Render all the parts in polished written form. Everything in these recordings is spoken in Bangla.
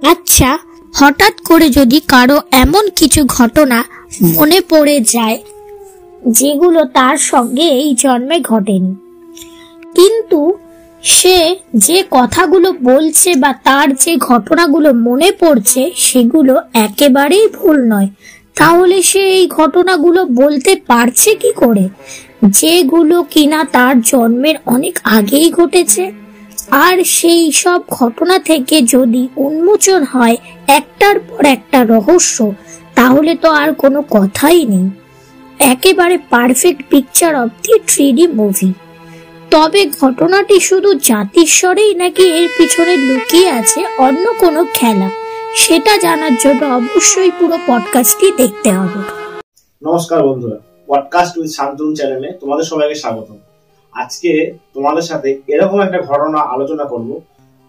আচ্ছা, হঠাৎ করে যদি কারো এমন কিছু ঘটনা মনে পড়ে যায় যেগুলো তার সঙ্গে এই জন্মে ঘটেনি, কিন্তু সে যে কথাগুলো বলছে বা তার যে ঘটনাগুলো মনে পড়ছে সেগুলো একেবারেই ভুল নয়, তাহলে সে এই ঘটনাগুলো বলতে পারছে কি করে, যেগুলো কিনা তার জন্মের অনেক আগেই ঘটেছে? আর সেই সব ঘটনা থেকে যদি উন্মোচন হয় একটার পর একটা রহস্য, তাহলে তো আর কোনো কথাই নেই। একেবারে perfect picture of the 3D movie. তবে ঘটনাটি শুধু জাতিস্বরেই নাকি এর পিছনে লুকিয়ে আছে অন্য কোনো খেলা, সেটা জানার জন্য অবশ্যই পুরো পডকাস্টটি দেখতে হবে। নমস্কার বন্ধুরা, পডকাস্ট উইথ শান্তনু চ্যানেলে তোমাদের সবাইকে স্বাগত। আজকে তোমাদের সাথে এরকম একটা ঘটনা আলোচনা করব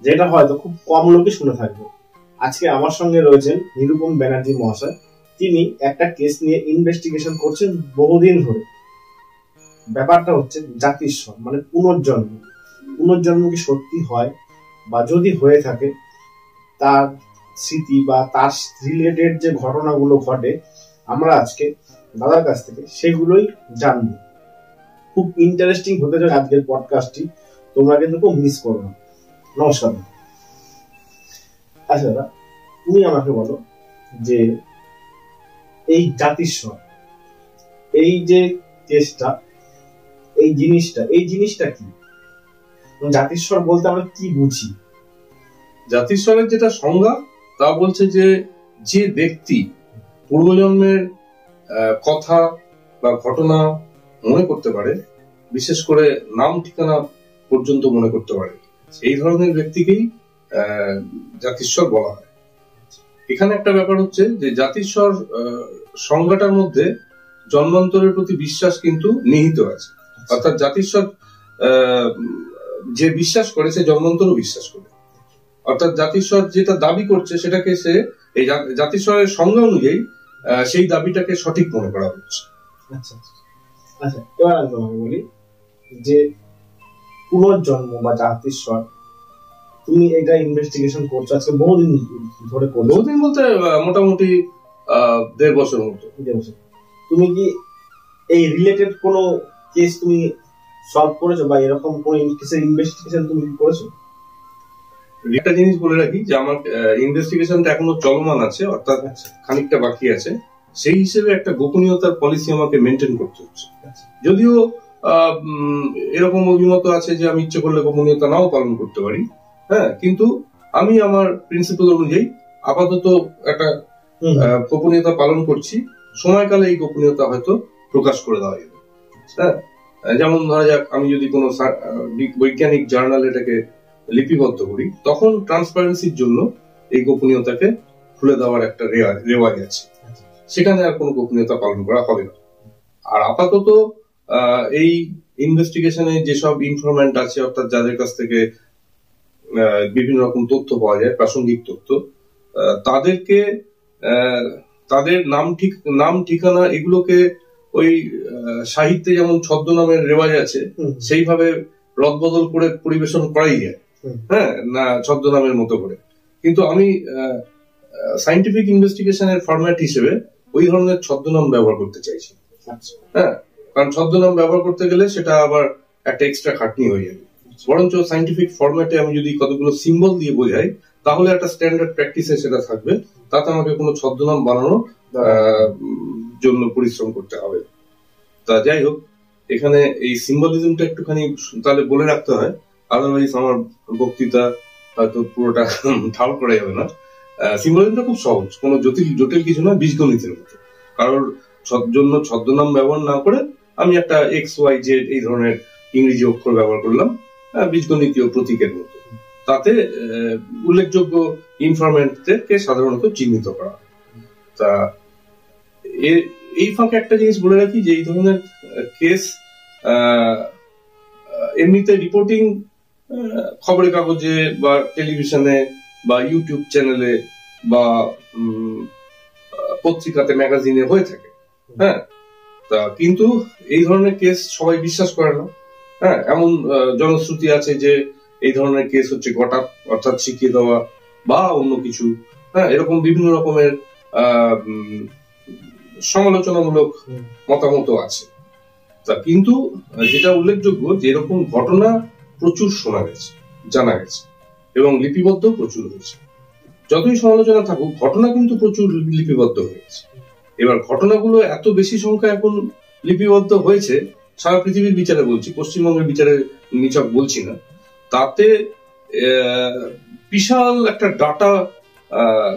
যেটা হয়তো খুব কম লোকই শুনে থাকবে। আজকে আমার সঙ্গে রয়েছেন নিরুপম ব্যানার্জি মহাশয়। তিনি একটা কেস নিয়ে ইনভেস্টিগেশন করছেন বহুদিন ধরে। ব্যাপারটা হচ্ছে জাতিস্বর, মানে পুনর্জন্ম। পুনর্জন্ম কি সত্যি হয়, বা যদি হয়ে থাকে তার স্মৃতি বা তার রিলেটেড যে ঘটনাগুলো ঘটে, আমরা আজকে দাদার কাছ থেকে সেগুলোই জানবো। খুব ইন্টারেস্টিং হতে যায় আজকের পডকাস্টটি, তোমরা কিন্তু খুব মিস করো না। নমস্কার। আচ্ছা দাদা, তুমি আমাকে বলো যে এই জাতিস্বর, এই যে কেসটা, এই জিনিসটা কি? জাতিস্বর বলতে আমরা কি বুঝি? জাতিস্বরের যেটা সংজ্ঞা তা বলছে যে ব্যক্তি পূর্বজন্মের কথা বা ঘটনা মনে করতে পারে, বিশেষ করে নাম ঠিকানা পর্যন্ত মনে করতে পারে, এই ধরনের ব্যক্তিকেই জাতিস্বর বলা হয়। এখানে একটা ব্যাপার হচ্ছে যে জাতিস্বর সংজ্ঞাটার মধ্যে জন্মান্তরের প্রতি বিশ্বাস কিন্তু নিহিত আছে। অর্থাৎ জাতিস্বর যে বিশ্বাস করে সে জন্মান্তরও বিশ্বাস করে। অর্থাৎ জাতিস্বর যেটা দাবি করছে সেটাকে সে এই জাতিস্বরের সংজ্ঞা অনুযায়ী সেই দাবিটাকে সঠিক মনে করা হচ্ছে। আচ্ছা আচ্ছা, এবার আমি তোমাকে বলি যে পুনর্জন্ম বা জাতিস্বর, তুমি এটা ইনভেস্টিগেশন করছো আজকে বহুদিন ধরে। বহুদিন বলতে মোটামুটি 1.5 বছর মতো। তুমি কি এই রিলেটেড কোনো কেস তুমি সলভ করেছো, বা এরকম কোন কেসের ইনভেস্টিগেশন তুমি করেছো? একটা জিনিস বলে রাখি যে আমার ইনভেস্টিগেশনটা এখনো চলমান আছে, অর্থাৎ খানিকটা বাকি আছে। সেই হিসেবে একটা গোপনীয়তার পলিসি আমাকে মেনটেন করতে হচ্ছে। যদিও এরকম অভিমত আছে যে আমি ইচ্ছে করলে গোপনীয়তা নাও পালন করতে পারি, হ্যাঁ, কিন্তু আমি আমার প্রিন্সিপাল অনুযায়ী আপাতত একটা গোপনীয়তা পালন করছি। সময়কালে এই গোপনীয়তা হয়তো প্রকাশ করে দেওয়া যাবে। হ্যাঁ, যেমন ধরা যাক আমি যদি কোনো বৈজ্ঞানিক জার্নাল এটাকে লিপিবদ্ধ করি, তখন ট্রান্সপারেন্সির জন্য এই গোপনীয়তাকে খুলে দেওয়ার একটা রেওয়াজ আছে। সেখানে আর কোনো গোপনীয়তা পালন করা হবে না। আর আপাতত এই ইনভেস্টিগেশনে যেসব ইনফরমেন্ট আছে, অর্থাৎ যাদের কাছ থেকে বিভিন্ন রকম তথ্য পাওয়া যায়, প্রাসঙ্গিক তথ্য, তাদেরকে তাদের নাম ঠিকানা এগুলোকে ওই সাহিত্যে যেমন ছদ্মনামের রেওয়াজ আছে সেইভাবে রদবদল করে পরিবেশন করাই যায়, হ্যাঁ, না ছদ্মনামের মতো করে। কিন্তু আমি সায়েন্টিফিক ইনভেস্টিগেশনের ফরম্যাট হিসেবে ওই ধরনের ছদ্মনাম ব্যবহার করতে চাইছি। হ্যাঁ, কারণ ছদ্মনাম ব্যবহার করতে গেলে সেটা আবার একটা এক্সট্রা খাটনি হয়ে যাবে। বরঞ্চ সায়েন্টিফিক ফরম্যাটে আমি যদি কতগুলো সিম্বল দিয়ে বোঝাই, তাহলে একটা স্ট্যান্ডার্ড প্র্যাকটিসে সেটা থাকবে। তাতে আমাকে কোনো ছদ্মনাম বানানোর জন্য পরিশ্রম করতে হবে। তা যাই হোক, এখানে এই সিম্বলিজমটা একটুখানি তাহলে বলে রাখতে হয়, আদারওয়াইজ আমার বক্তৃতা হয়তো পুরোটা ঠাউর করা যাবে না। সিম্বলিজমটা খুব সহজ, কোনো জটিল কিছু না, বীজগণিতের মতো। কারোর জন্য ছদ্মনাম ব্যবহার না করে আমি একটা XYZ এই ধরনের ইংরেজি অক্ষর ব্যবহার করলাম, বীজগণিতীয় প্রতীকের মতো। তাতে উল্লেখযোগ্য ইনফরমেন্টদেরকে সাধারণত চিহ্নিত করা। তা এই ফাঁকে একটা জিনিস বলে রাখি যে এই ধরনের কেস এমনিতে রিপোর্টিং খবরের কাগজে বা টেলিভিশনে বা ইউটিউব চ্যানেলে বা পত্রিকাতে, ম্যাগাজিনে হয়ে থাকে, হ্যাঁ। তা কিন্তু এই ধরনের কেস সবাই বিশ্বাস করে না। হ্যাঁ, এমন জনশ্রুতি আছে যে এই ধরনের কেস হচ্ছে গটা, অর্থাৎ শিখিয়ে দেওয়া বা অন্য কিছু, হ্যাঁ, এরকম বিভিন্ন রকমের সমালোচনামূলক মতামত আছে। তা কিন্তু যেটা উল্লেখযোগ্য যে এরকম ঘটনা প্রচুর শোনা গেছে, জানা গেছে এবং লিপিবদ্ধ প্রচুর হয়েছে। যতই সমালোচনা থাকুক, ঘটনা কিন্তু প্রচুর লিপিবদ্ধ হয়েছে। এবার ঘটনাগুলো এত বেশি সংখ্যা এখন লিপিবদ্ধ হয়েছে, সারা পৃথিবীর বিচারে বলছি, পশ্চিমবঙ্গের বিচারে নিছক বলছি না, তাতে বিশাল একটা ডাটা,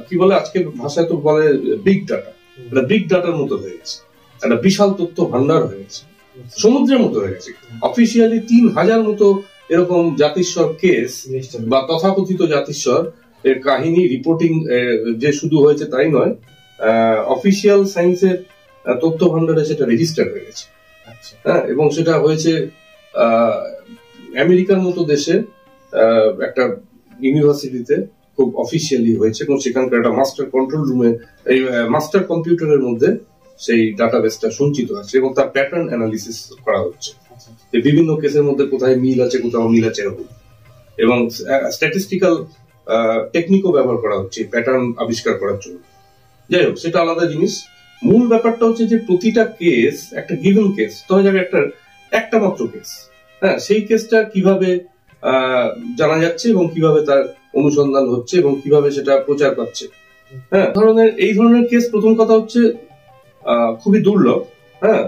কি বলে আজকে ভাষায় তো বলে বিগ ডাটা, বিগ ডাটার মতো হয়ে গেছে, একটা বিশাল তথ্য ভান্ডার হয়ে গেছে, সমুদ্রের মতো হয়ে গেছে। অফিসিয়ালি 3000 মতো এরকম জাতিস্বর কেস বা তথাকথিত জাতিস্বর এর কাহিনী রিপোর্টিং যে শুধু হয়েছে তাই নয়, অফিসিয়াল সায়েন্সের তথ্য ভান্ডারে সেটা রেজিস্টার হয়ে গেছে। হ্যাঁ, এবং সেটা হয়েছে আমেরিকার মতো দেশে একটা ইউনিভার্সিটিতে খুব অফিসিয়ালি হয়েছে, এবং সেখানকার একটা মাস্টার কন্ট্রোল রুমে, এই মাস্টার কম্পিউটারের মধ্যে সেই ডাটাবেসটা সঞ্চিত আছে এবং তার প্যাটার্ন অ্যানালিসিস করা হচ্ছে, যে বিভিন্ন কেসের মধ্যে কোথায় মিল আছে, কোথাও মিল আছে এরকম, এবং স্ট্যাটিস্টিক্যাল টেকনিকও ব্যবহার করা হচ্ছে প্যাটার্ন আবিষ্কার করার জন্য। যাই হোক, সেটা আলাদা জিনিস। মূল ব্যাপারটা হচ্ছে যে প্রতিটা কেস একটা গিভেন কেস, ধরা যাবে একটা মাত্র কেস, হ্যাঁ, সেই কেসটা কিভাবে জানা যাচ্ছে এবং কিভাবে তার অনুসন্ধান হচ্ছে এবং কিভাবে সেটা প্রচার পাচ্ছে। হ্যাঁ, এই ধরনের কেস প্রথম কথা হচ্ছে খুবই দুর্লভ। হ্যাঁ,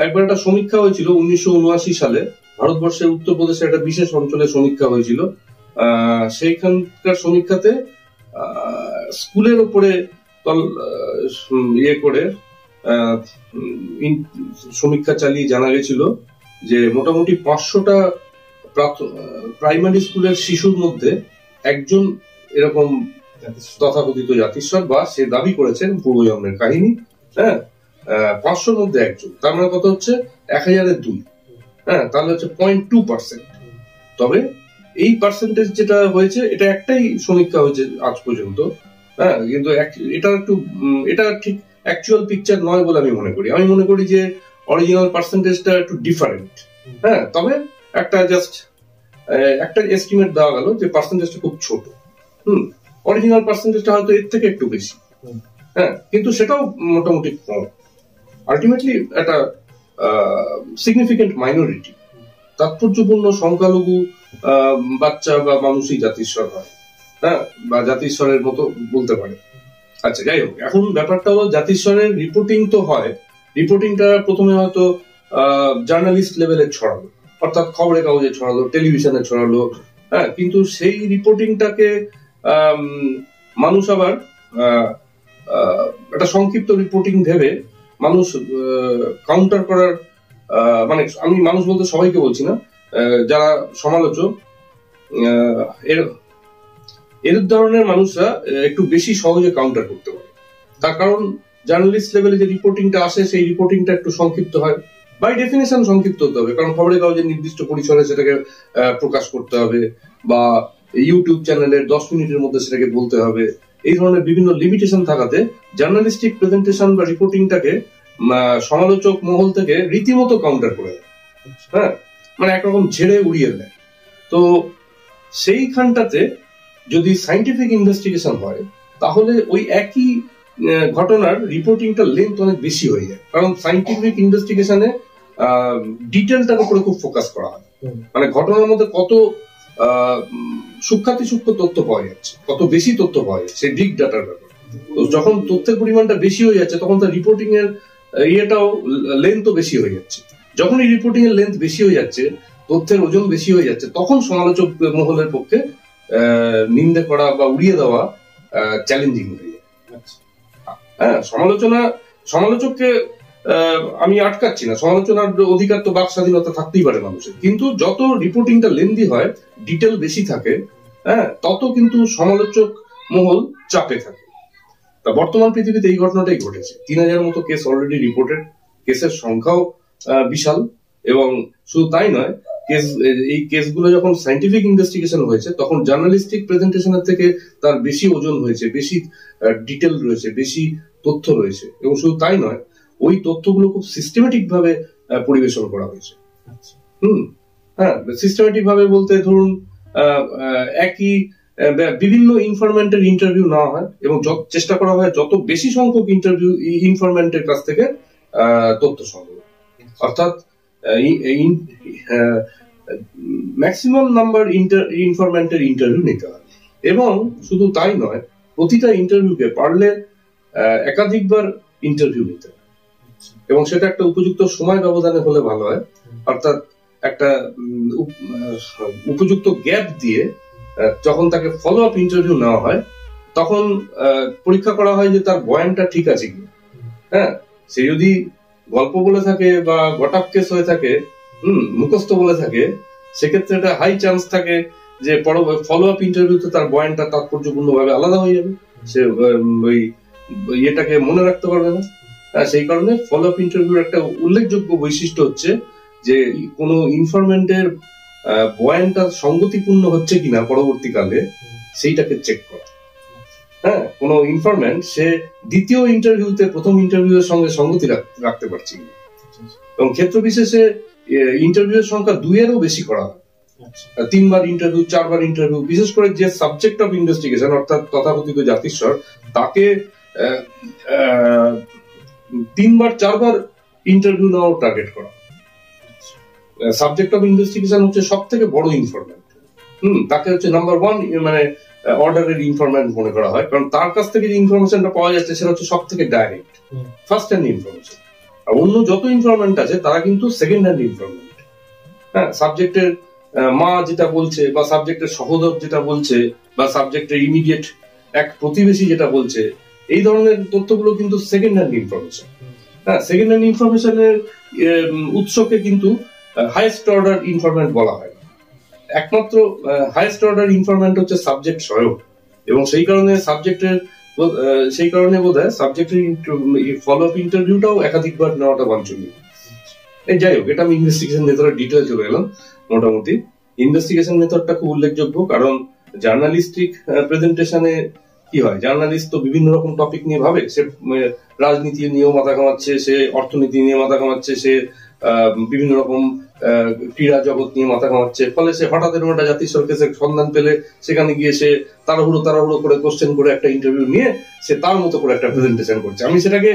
একবার একটা সমীক্ষা হয়েছিল 1979 সালে, ভারতবর্ষের উত্তরপ্রদেশের একটা বিশেষ অঞ্চলে সমীক্ষা হয়েছিল। সেইখানকার সমীক্ষাতে স্কুলের উপরে ইয়ে করে সমীক্ষা চালিয়ে জানা গেছিল যে মোটামুটি 500টা প্রাইমারি স্কুলের শিশুর মধ্যে একজন এরকম তথাকথিত জাতিস্বর বা সে দাবি করেছেন পূর্বজন্মের কাহিনী। হ্যাঁ, 500-র মধ্যে একজন, তার মানে কত হচ্ছে 1000-এ 2। হ্যাঁ, তাহলে হচ্ছে 0.2%। তবে এই পার্সেন্টেজ যেটা হয়েছে, এটা একটাই সমীক্ষা হয়েছে আজ পর্যন্ত। হ্যাঁ, কিন্তু এটা ঠিক অ্যাকচুয়াল পিকচার নয় বলে আমি মনে করি। আমি মনে করি যে অরিজিনাল পার্সেন্টেজটা একটু ডিফারেন্ট। হ্যাঁ, তবে একটা এস্টিমেট দেওয়া গেল যে পার্সেন্টেজটা খুব ছোট। অরিজিনাল পার্সেন্টেজটা হয়তো এর থেকে একটু বেশি। হ্যাঁ, কিন্তু সেটাও মোটামুটি কম। আলটিমেটলি একটা সিগনিফিকেন্ট মাইনরিটি, তাৎপর্যপূর্ণ সংখ্যালঘু বাচ্চা বা মানুষই জাতিস্বর হয়, হ্যাঁ, বা জাতিস্বরের মতো বলতে পারে। আচ্ছা, যাই হোক, এখন ব্যাপারটা হলো জাতিস্বরের রিপোর্টিং তো হয়, রিপোর্টিংটা প্রথমে হয়তো জার্নালিস্ট লেভেলে ছড়ালো, অর্থাৎ খবরের কাগজে ছড়ালো, টেলিভিশনে ছড়ালো। হ্যাঁ, কিন্তু সেই রিপোর্টিংটাকে মানুষ আবার একটা সংক্ষিপ্ত রিপোর্টিং ভেবে মানুষ কাউন্টার করার, মানে আমি মানুষ বলতে সবাইকে বলছি না, যারা সমালোচক এর ধরনের মানুষরা একটু বেশি সহজে কাউন্টার করতে পারে। তার কারণ জার্নালিস্ট লেভেলে যে রিপোর্টিংটা আসে, সেই রিপোর্টিংটা একটু সংক্ষিপ্ত হয়, বাই ডেফিনেশন সংক্ষিপ্ত হতে হবে, কারণ খবরের কাগজের নির্দিষ্ট পরিসরে সেটাকে প্রকাশ করতে হবে, বা ইউটিউব চ্যানেলের 10 মিনিটের মধ্যে সেটাকে বলতে হবে। এই ধরনের বিভিন্ন লিমিটেশন থাকাতে জার্নালিস্টিক প্রেজেন্টেশন বা রিপোর্টিংটাকে সমালোচক মহল থেকে রীতিমতো কাউন্টার করে দেয়। হ্যাঁ, মানে একরকম ঝেড়ে উড়িয়ে দেয়। তো সেইখানটাতে যদি সাইন্টিফিক ইনভেস্টিগেশন হয়, তাহলে ওই একই ঘটনার রিপোর্টিংটা লেন্থ অনেক বেশি হয়ে যায়, কারণ সাইন্টিফিক ইনভেস্টিগেশনে ডিটেলটার উপরে খুব ফোকাস করা হয়। মানে ঘটনার মধ্যে কত সূক্ষ্মাতিসূক্ষ্ম তথ্য পাওয়া যাচ্ছে, কত বেশি তথ্য পাওয়া যাচ্ছে, বিগ ডাটার ব্যাপার। তো যখন তথ্যের পরিমাণটা বেশি হয়ে যাচ্ছে, তখন তার রিপোর্টিং এর ইয়েটাও লেন্থও বেশি হয়ে যাচ্ছে। যখন এই রিপোর্টিং এর লেন্থ বেশি হয়ে যাচ্ছে, তথ্যের ওজন বেশি হয়ে যাচ্ছে, তখন সমালোচক মহলের পক্ষে নিন্দে করা বা উড়িয়ে দেওয়া চ্যালেঞ্জিং হয়ে যায়। হ্যাঁ, সমালোচককে আমি আটকাচ্ছি না, সমালোচনার অধিকার তো, বাক স্বাধীনতা থাকতেই পারে মানুষের, কিন্তু যত রিপোর্টিংটা লেন্দি হয়, ডিটেল বেশি থাকে, হ্যাঁ, তত কিন্তু সমালোচক মহল চাপে থাকে। তা বর্তমান পৃথিবীতে এই ঘটনাটাই ঘটেছে। 3000 মতো কেস অলরেডি রিপোর্টেড, কেসের সংখ্যাও বিশাল, এবং শুধু তাই নয়, এই কেসগুলো যখন সাইন্টিফিক ইনভেস্টিগেশন হয়েছে, তখন জার্নালিস্টিক প্রেজেন্টেশনের থেকে তার বেশি ওজন হয়েছে, বেশি ডিটেল রয়েছে, বেশি তথ্য রয়েছে, এবং শুধু তাই নয়, ওই তথ্যগুলো খুব সিস্টেমেটিক ভাবে পরিবেশন করা হয়েছে। হ্যাঁ, সিস্টেমেটিক ভাবে বলতে ধরুন একই বিভিন্ন ইনফরমেন্টের ইন্টারভিউ নেওয়া হয় এবং চেষ্টা করা হয় যত বেশি সংখ্যক ইনফরমেন্টের কাছ থেকে তথ্য সংগ্রহ, অর্থাৎ ম্যাক্সিমাম নাম্বার ইনফরমেন্টের ইন্টারভিউ নিতে হয়। এবং শুধু তাই নয়, প্রতিটা ইন্টারভিউকে পারলে একাধিকবার ইন্টারভিউ নিতে হয় এবং সেটা একটা উপযুক্ত সময় ব্যবধানে হলে ভালো হয়, অর্থাৎ একটা উপযুক্ত গ্যাপ দিয়ে যখন তাকে ফলো আপ ইন্টারভিউ নেওয়া হয় তখন পরীক্ষা করা হয় যে তার বয়ানটা ঠিক আছে কিনা। হ্যাঁ, সে যদি গল্প বলে থাকে বা গটাপ কেস হয়ে থাকে, মুখস্থ বলে থাকে, সেক্ষেত্রে একটা হাই চান্স থাকে যে ফলো আপ ইন্টারভিউতে তার বয়ানটা তাৎপর্যপূর্ণ ভাবে আলাদা হয়ে যাবে, সে ওই ইয়েটাকে মনে রাখতে পারবে না। সেই কারণে ফলো আপ ইন্টারভিউর একটা উল্লেখযোগ্য বৈশিষ্ট্য হচ্ছে যে কোনো ইনফরমেন্টের বয়ানটা সঙ্গতিপূর্ণ হচ্ছে কিনা পরবর্তীকালে সেইটাকে চেক করা। হ্যাঁ, কোনো ইনফরমেন্ট সে দ্বিতীয় ইন্টারভিউতে প্রথম ইন্টারভিউয়ের সঙ্গে সঙ্গতি রাখতে পারছে কিনা, এবং ক্ষেত্র বিশেষে ইন্টারভিউয়ের সংখ্যা 2-এরও বেশি করা হয়। 3বার ইন্টারভিউ, 4বার ইন্টারভিউ, বিশেষ করে যে সাবজেক্ট অফ ইনভেস্টিগেশন অর্থাৎ তথাকথিত জাতিস্বর, তাকে 3বার 4বার ইন্টারভিউ নেওয়ার টার্গেট করা। সাবজেক্ট অফ ইনভেস্টিগেশন হচ্ছে সব থেকে বড় ইনফরমেন্ট, তাকে হচ্ছে নাম্বার 1 মানে অর্ডারের ইনফরমেন্ট মনে করা হয়, কারণ তার কাছ থেকে যে ইনফরমেশনটা পাওয়া যাচ্ছে সেটা হচ্ছে সব থেকে ডাইরেক্ট ফার্স্ট হ্যান্ড ইনফরমেশন। আর অন্য যত ইনফরমেন্ট আছে তারা কিন্তু সেকেন্ড হ্যান্ড ইনফরমেন্ট। হ্যাঁ, সাবজেক্টের মা যেটা বলছে বা সাবজেক্টের সহোদর যেটা বলছে বা সাবজেক্টের ইমিডিয়েট এক প্রতিবেশী যেটা বলছে, এই ধরনের তথ্যগুলো কিন্তু সেকেন্ড হ্যান্ড ইনফরমেশন। হ্যাঁ, সেকেন্ড হ্যান্ড ইনফরমেশনের উৎসকে কিন্তু হাইয়েস্ট অর্ডার ইনফরমেন্ট বলা হয়। একমাত্র হাইয়েস্ট অর্ডার ইনফরমেন্ট হচ্ছে সাবজেক্ট স্বয়ং, এবং সেই কারণে বোধহয় সাবজেক্টের ফলো আপ ইন্টারভিউটাও একাধিকবার নেওয়াটা বাঞ্ছনীয়। যাই হোক, এটা আমি ইনভেস্টিগেশন মেথডের ডিটেল চলে গেলাম। মোটামুটি ইনভেস্টিগেশন মেথডটা খুব উল্লেখযোগ্য, কারণ জার্নালিস্টিক প্রেজেন্টেশনে কি হয়, জার্নালিস্ট তো বিভিন্ন রকম টপিক নিয়ে ভাবে, সে রাজনীতি নিয়েও মাথা ঘামাচ্ছে, সে অর্থনীতি নিয়ে মাথা ঘামাচ্ছে, সে বিভিন্ন রকম ক্রীড়া জগৎ নিয়ে মাথা ঘামাচ্ছে, ফলে সে হঠাৎ এরকম একটা জাতিস্বর কেসের সন্ধান পেলে সেখানে গিয়ে সে তাড়াহুড়ো করে কোশ্চেন করে একটা ইন্টারভিউ নিয়ে সে তার মতো করে একটা প্রেজেন্টেশন করছে। আমি সেটাকে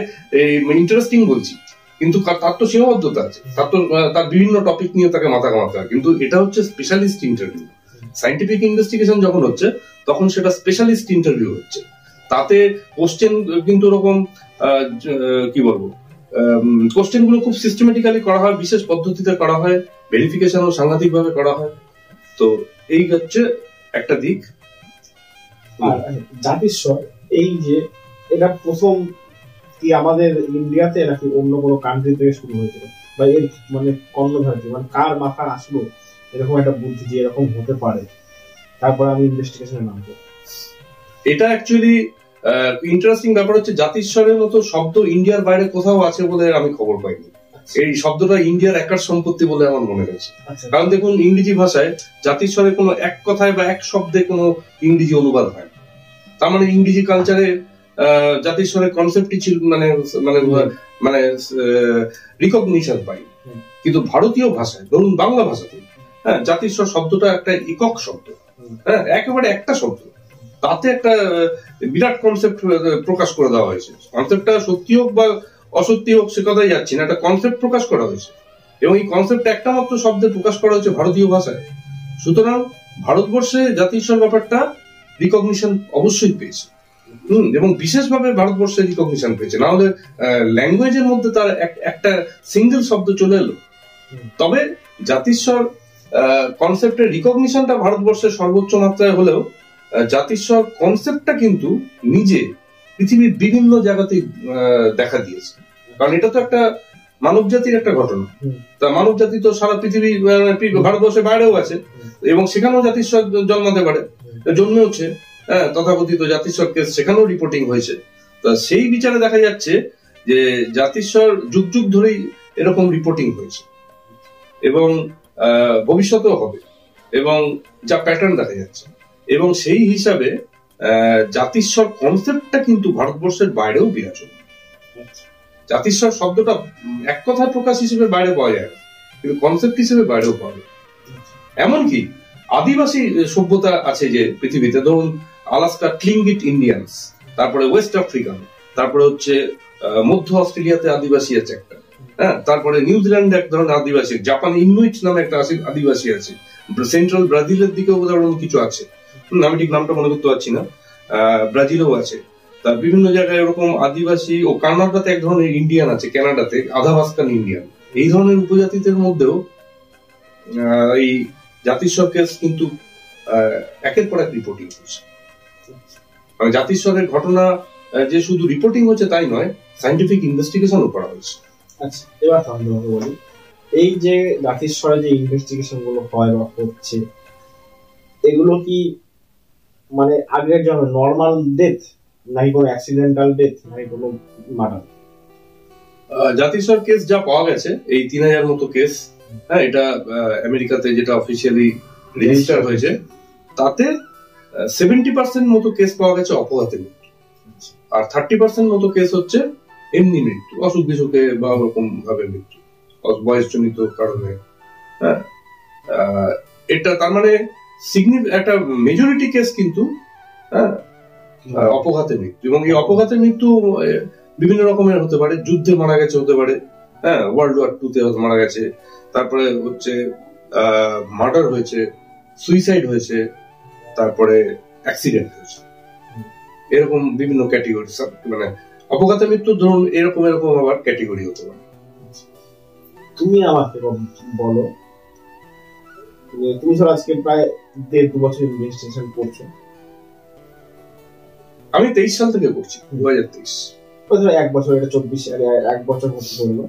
ইন্টারেস্টিং বলছি, কিন্তু তার তো সীমাবদ্ধতা আছে, তার বিভিন্ন টপিক নিয়ে তাকে মাথা ঘামাতে হয়। কিন্তু এটা হচ্ছে স্পেশালিস্ট ইন্টারভিউ। সায়েন্টিফিক ইনভেস্টিগেশন যখন হচ্ছে তখন সেটা স্পেশালিস্ট ইন্টারভিউ হচ্ছে, তাতে কোশ্চেন কিন্তু ওরকম কি বলবো, কোশ্চেন গুলো খুব সিস্টেমেটিক্যালি করা হয়, বিশেষ পদ্ধতিতে করা হয়, ভেরিফিকেশনও সাংঘাতিক ভাবে করা হয়। তো এই হচ্ছে একটা দিক। জাতিস্বর এই যে এটা প্রথম কি আমাদের ইন্ডিয়াতে নাকি অন্য কোনো কান্ট্রি থেকে শুরু হয়েছিল, বা এর মানে কর্ণধার মানে কার মাথা আসলো এরকম একটা বুদ্ধি যে এরকম হতে পারে, তারপরে আমি ইনভেস্টিগেশনে নামবো? এটা অ্যাকচুয়ালি ইন্টারেস্টিং ব্যাপার হচ্ছে জাতিস্বরের মতো শব্দ ইন্ডিয়ার বাইরে কোথাও আছে বলে আমি খবর পাইনি। এই শব্দটা ইন্ডিয়ার একার সম্পত্তি বলে আমার মনে হয়েছে। কারণ দেখুন, ইংরেজি ভাষায় জাতিস্বরের কোনো এক কথায় বা এক শব্দে কোনো ইংরেজি অনুবাদ হয়, তার মানে ইংরেজি কালচারে জাতিস্বরের কনসেপ্টই ছিল মানে মানে মানে রিকগনিশন পাই। কিন্তু ভারতীয় ভাষায়, ধরুন বাংলা ভাষাতে, হ্যাঁ, জাতিস্বর শব্দটা একটা একক শব্দ, হ্যাঁ, একেবারে একটা শব্দ, তাতে একটা বিরাট কনসেপ্ট প্রকাশ করে দেওয়া হয়েছে। কনসেপ্টটা সত্যি হোক বা অসত্যি হোক সে কথাই যাচ্ছি না, একটা কনসেপ্ট প্রকাশ করা হয়েছে, এবং এই কনসেপ্টটা একটা মাত্র শব্দে প্রকাশ করা হয়েছে ভারতীয় ভাষায়। সুতরাং ভারতবর্ষে জাতিস্বর ব্যাপারটা রিকগনিশন অবশ্যই পেয়েছে, এবং বিশেষভাবে ভারতবর্ষে রিকগনিশন পেয়েছে, না হলে ল্যাঙ্গুয়েজের মধ্যে তার একটা সিঙ্গেল শব্দ চলে এলো। তবে জাতিস্বর কনসেপ্টের রিকগনিশনটা ভারতবর্ষের সর্বোচ্চ মাত্রায় হলেও জাতিস্বর কনসেপ্টটা কিন্তু নিজে পৃথিবীর বিভিন্ন জায়গাতে দেখা দিয়েছে, কারণ এটা তো একটা মানব জাতির একটা ঘটনা। তা মানব জাতি তো সারা পৃথিবী, ভারতবর্ষের বাইরেও আছে, এবং সেখানেও জাতিস্বর জন্মাতে পারে, জন্মেওছে। তথাকথিত জাতিস্বর কেস সেখানেও রিপোর্টিং হয়েছে। তা সেই বিচারে দেখা যাচ্ছে যে জাতিস্বর যুগ যুগ ধরেই এরকম রিপোর্টিং হয়েছে, এবং ভবিষ্যতেও হবে, এবং যা প্যাটার্ন দেখা যাচ্ছে। এবং সেই হিসাবে জাতিস্বর কনসেপ্টটা কিন্তু ভারতবর্ষের বাইরেও বিরাজমান। জাতিস্বর শব্দটা এক কথায় প্রকাশ হিসেবে বাইরে পাওয়া যায় না, কিন্তু কনসেপ্ট হিসেবে বাইরেও পাওয়া যায়। এমনকি আদিবাসী সভ্যতা আছে যে পৃথিবীতে, ধরুন আলাস্কা ক্লিংগিট ইন্ডিয়ানস, তারপরে ওয়েস্ট আফ্রিকান, তারপরে হচ্ছে মধ্য অস্ট্রেলিয়াতে আদিবাসী আছে একটা, হ্যাঁ, তারপরে নিউজিল্যান্ডে এক ধরনের আদিবাসী, জাপান ইনুইট নামে একটা আদিবাসী আছে, সেন্ট্রাল ব্রাজিলের দিকেও উদাহরণ কিছু আছে, আমি ঠিক নামটা মনে করতে পারছি না, ব্রাজিলেও আছে। তার বিভিন্ন জায়গায় এরকম আদিবাসী, ও কানাডাতে এক ধরনের ইন্ডিয়ান আছে, কানাডাতে আধাভাস্কান ইন্ডিয়ান। এই ধরনের উপজাতিদের মধ্যেও এই জাতিস্বর কেস কিন্তু একের পর এক রিপোর্টিং হচ্ছে। মানে জাতিস্বরের ঘটনা যে শুধু রিপোর্টিং হচ্ছে তাই নয়, সায়েন্টিফিক ইনভেস্টিগেশনও করা হচ্ছে। আচ্ছা, এবার আমি তোমাকে বলি, এই যে জাতিস্বরে যে ইনভেস্টিগেশন গুলো হয় বা হচ্ছে, এগুলো কি মানে আগের জন্য নর্মাল ডেথ, নাকি কোনো অ্যাক্সিডেন্টাল ডেথ, নাকি কোনো মার্ডার? জাতিস্বর কেস যা পাওয়া গেছে, এই 3000 মতো কেস, হ্যাঁ, এটা আমেরিকাতে যেটা অফিসিয়ালি রেজিস্টার হয়েছে, তাতে 70% মতো কেস পাওয়া গেছে অপঘাতে মৃত্যু, আর 30% মতো কেস হচ্ছে এমনি মৃত্যু, অসুখ বিসুখে বা ওরকম ভাবে মৃত্যু, বয়সজনিত কারণে। হ্যাঁ, এটা তার মানে একটা মেজরিটি কেস কিন্তু অপঘাতে মৃত্যু, এবং এই অপঘাতে মৃত্যু বিভিন্ন রকমের হতে পারে, যুদ্ধে মারা গেছে হতে পারে, হ্যাঁ, ওয়ার্ল্ড ওয়ার 2-তে মারা গেছে, তারপরে হচ্ছে মার্ডার হয়েছে, সুইসাইড হয়েছে, তারপরে অ্যাক্সিডেন্ট হয়েছে, এরকম বিভিন্ন ক্যাটেগরি, মানে অপঘাতে মৃত্যু ধরুন এরকম আবার ক্যাটেগরি হতে পারে। তুমি আমাকে বলো, তুমি ধর আজকে প্রায় 1.5-2 বছর ইনভেস্টিগেশন করছো। আমি 23 সাল থেকে করছি, 2023। ধরো 1 বছর, এটা 24, 1 বছর হতে চললো।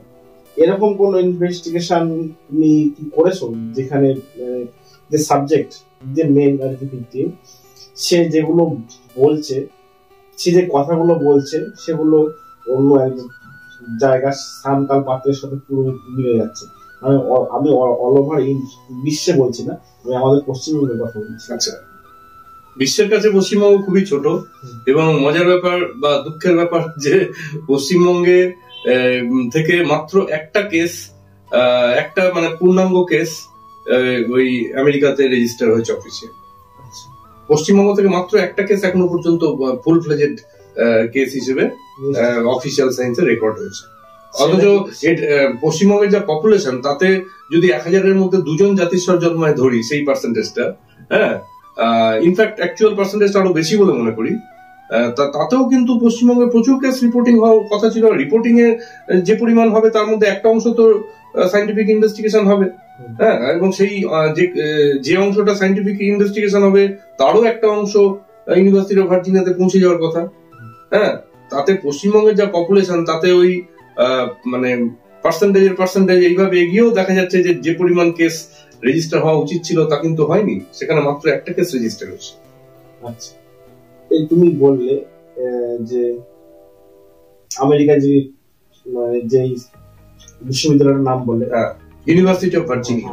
এরকম কোন ইনভেস্টিগেশন তুমি কি করেছো যেখানে যে সাবজেক্ট, যে মেন আর কি ভিকটিম, সে যেগুলো বলছে, সে যে কথাগুলো বলছে, সেগুলো অন্য এক জায়গার সামকাল পাত্রের সাথে পুরো মিলে যাচ্ছে? আমি অল ওভার বিশ্বে বলছি না, আমি আমাদের পশ্চিমবঙ্গের কথা বলছি। আচ্ছা, বিশ্বের কাছে পশ্চিমবঙ্গ খুবই ছোট, এবং মজার ব্যাপার বা দুঃখের ব্যাপার যে পশ্চিমবঙ্গে থেকে মাত্র একটা কেস, একটা মানে পূর্ণাঙ্গ কেস ওই আমেরিকাতে রেজিস্টার হয়েছে অফিসিয়াল। পশ্চিমবঙ্গ থেকে মাত্র একটা কেস এখনো পর্যন্ত ফুল ফ্লেজেড কেস হিসেবে অফিসিয়াল সায়েন্সে রেকর্ড হয়েছে। অথচ পশ্চিমবঙ্গের যা পপুলেশন, তাতে যদি 1000-এর মধ্যে 2 জন জাতিস্বর জন্মায় ধরি সেই পার্সেন্টেজটা, হ্যাঁ, ইনফ্যাক্ট অ্যাকচুয়াল পার্সেন্টেজটা আরো বেশি বলে মনে করি, তাতেও কিন্তু পশ্চিমবঙ্গে প্রচুর কেস রিপোর্টিং হওয়ার কথা ছিল। রিপোর্টিং এর যে পরিমাণ হবে, তার মধ্যে একটা অংশ তো সায়েন্টিফিক ইনভেস্টিগেশন হবে, হ্যাঁ, এবং সেই যে অংশটা সায়েন্টিফিক ইনভেস্টিগেশন হবে, তারও একটা অংশ ইউনিভার্সিটি অফ ভার্জিনিয়াতে পৌঁছে যাওয়ার কথা। হ্যাঁ, তাতে পশ্চিমবঙ্গের যা পপুলেশন, তাতে ওই মানে পার্সেন্টেজ এইভাবে এগিয়েও দেখা যাচ্ছে যে পরিমাণ কেস রেজিস্টার হওয়া উচিত ছিল, তা কিন্তু হয়নি, সেখানে মাত্র একটা কেস রেজিস্টার হয়েছে। আচ্ছা, এই তুমি বললে যে আমেরিকা যে বিশ্ববিদ্যালয়ের নাম বলে, ইউনিভার্সিটি অফ ভার্জিনিয়া,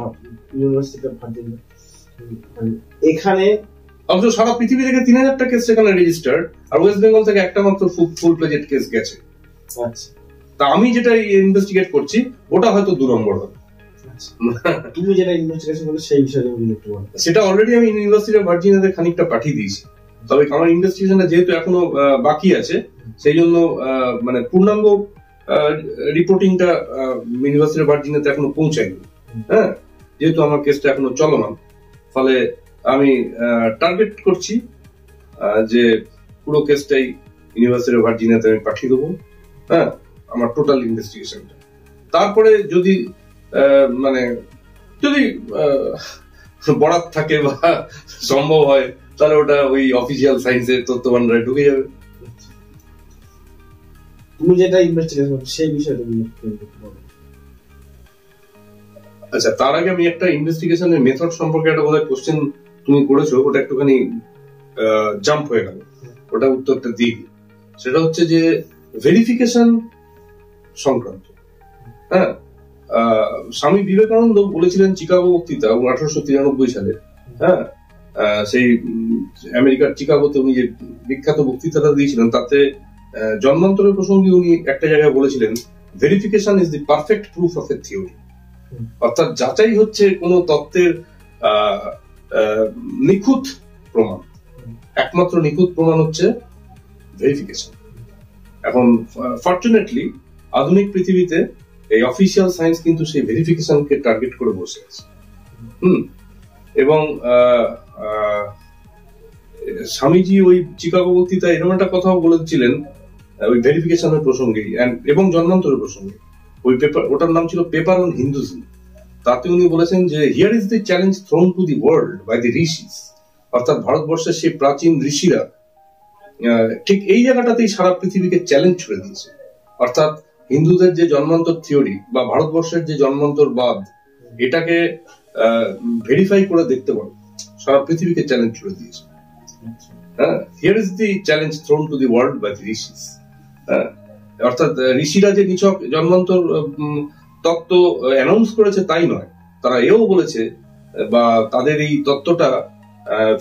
এখানে অবশ্য সারা পৃথিবী থেকে 3000টা কেস সেখানে রেজিস্টার্ড, আর ওয়েস্ট বেঙ্গল থেকে একটা মাত্র ফুল ফ্লেজেড কেস গেছে। আচ্ছা, তা আমি যেটা ইনভেস্টিগেট করছি ওটা হয়তো 2 নম্বর হবে। তুমি যেটা ইনভেস্টিগেশন করলে সেই বিষয়ে একটু বলো। সেটা অলরেডি আমি ইউনিভার্সিটি অফ ভার্জিনিয়াতে খানিকটা পাঠিয়ে দিয়েছি, তবে আমার ইনভেস্টিগেশনটা যেহেতু এখনো বাকি আছে, সেই জন্য মানে পূর্ণাঙ্গ রিপোর্টিংটা ইউনিভার্সিটি অফ ভার্জিনিয়াতে এখনো পৌঁছায়নি। হ্যাঁ, যেহেতু আমার কেসটা এখনো চলমান, ফলে আমি টার্গেট করছি যে পুরো কেসটাই ইউনিভার্সিটি অফ ভার্জিনিয়াতে আমি পাঠিয়ে দেবো, হ্যাঁ, আমার টোটাল ইনভেস্টিগেশনটা। তারপরে যদি মানে যদি বরাত থাকে বা সম্ভব হয়, তাহলে ওটা ওই অফিসিয়াল সায়েন্সের তথ্য ভান্ডারে ঢুকে যাবে। তুমি যেটা ইনভেস্টিগেশন করছো সেই বিষয়ে তুমি বলো। আচ্ছা, তার আগে আমি একটা ইনভেস্টিগেশনের মেথড সম্পর্কে একটা বোধহয় কোশ্চেন তুমি করেছো, ওটা একটুখানি জাম্প হয়ে গেল, ওটা উত্তরটা দিই। সেটা হচ্ছে যে ভেরিফিকেশন সংক্রান্ত। হ্যাঁ, স্বামী বিবেকানন্দ বলেছিলেন চিকাগো বক্তৃতা 1893 সালে, হ্যাঁ, সেই আমেরিকার চিকাগোতে উনি যে বিখ্যাত বক্তৃতাটা দিয়েছিলেন, তাতে জন্মান্তরের প্রসঙ্গে উনি একটা জায়গায় বলেছিলেন, verification is the perfect proof of A theory. অর্থাৎ যাচাই হচ্ছে কোন তত্ত্বের নিখুঁত প্রমাণ, একমাত্র নিখুঁত প্রমাণ হচ্ছে ভেরিফিকেশন। এখন ফরচুনেটলি আধুনিক পৃথিবীতে এই অফিসিয়াল সায়েন্স কিন্তু সেই ভেরিফিকেশনকে টার্গেট করে বসে আছে। এবং স্বামীজি ওই চিকাগো বক্তৃতায় এরকম একটা কথাও বলেছিলেন ওই ভেরিফিকেশনের প্রসঙ্গে এবং জন্মান্তরের প্রসঙ্গে। ওই পেপার, ওটার নাম ছিল পেপার অন হিন্দুইজম। তাতে উনি বলেছেন যে here is the challenge thrown to the world by the rishis, অর্থাৎ ভারতবর্ষের সেই প্রাচীন ঋষিরা ঠিক এই জায়গাটাতেই সারা পৃথিবীকে চ্যালেঞ্জ ছুড়ে দিয়েছে। অর্থাৎ হিন্দুদের যে জন্মান্তর থিওরি বা ভারতবর্ষের যে জন্মান্তরবাদ, এটাকে ভেরিফাই করে দেখতে পারো, সারা পৃথিবীকে চ্যালেঞ্জ ছুড়ে দিয়েছে। Here is the challenge thrown to the world by the rishis. অর্থাৎ ঋষিরা যে নিছক জন্মান্তর তত্ত্ব অ্যানাউন্স করেছে তাই নয়, তারা এও বলেছে বা তাদের এই তত্ত্বটা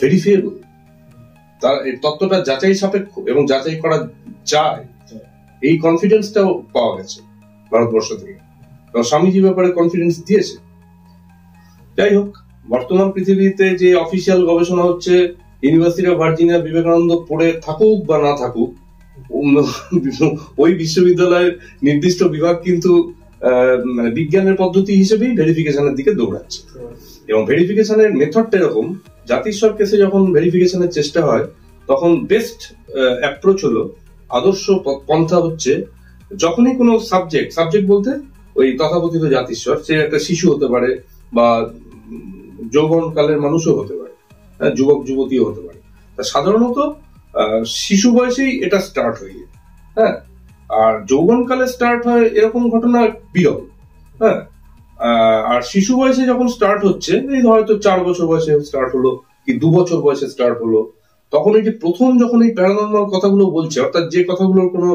ভেরিফাইয়েবল, তার এই তত্ত্বটা যাচাই সাপেক্ষ এবং যাচাই করা যায়, এই কনফিডেন্সটাও পাওয়া গেছে ভারতবর্ষ থেকে। স্বামীজি ব্যাপারে কনফিডেন্স দিয়েছে। যাই হোক, বর্তমান পৃথিবীতে যে অফিসিয়াল গবেষণা হচ্ছে, ইউনিভার্সিটি অফ ভার্জিনিয়া বিবেকানন্দ পড়ে থাকুক বা না থাকুক, ওই বিশ্ববিদ্যালয়ের নির্দিষ্ট বিভাগ কিন্তু বিজ্ঞানের পদ্ধতি হিসেবেই ভেরিফিকেশনের দিকে দৌড়াচ্ছে। এবং ভেরিফিকেশনের মেথডটা এরকম, জাতিস্বর কেসে যখন ভেরিফিকেশনের চেষ্টা হয় তখন বেস্ট অ্যাপ্রোচ হলো, আদর্শ পন্থা হচ্ছে, যখনই কোনো সাবজেক্ট বলতে ওই তথাকথিত জাতিস্বর, সে একটা শিশু হতে পারে বা যৌবন কালের মানুষও হতে পারে, যুবক যুবতীও হতে পারে, সাধারণত শিশু বয়সেই এটা স্টার্ট হয়ে যায়। আর যৌবনকালে স্টার্ট হয় এরকম ঘটনা বিরল। আর শিশু বয়সে যখন স্টার্ট হচ্ছে, এই হয়তো 4 বছর বয়সে স্টার্ট হলো কি 2 বছর বয়সে স্টার্ট হলো, তখন এই যে প্রথম যখন এই প্যারানর্মাল কথাগুলো বলছে, অর্থাৎ যে কথাগুলোর কোনো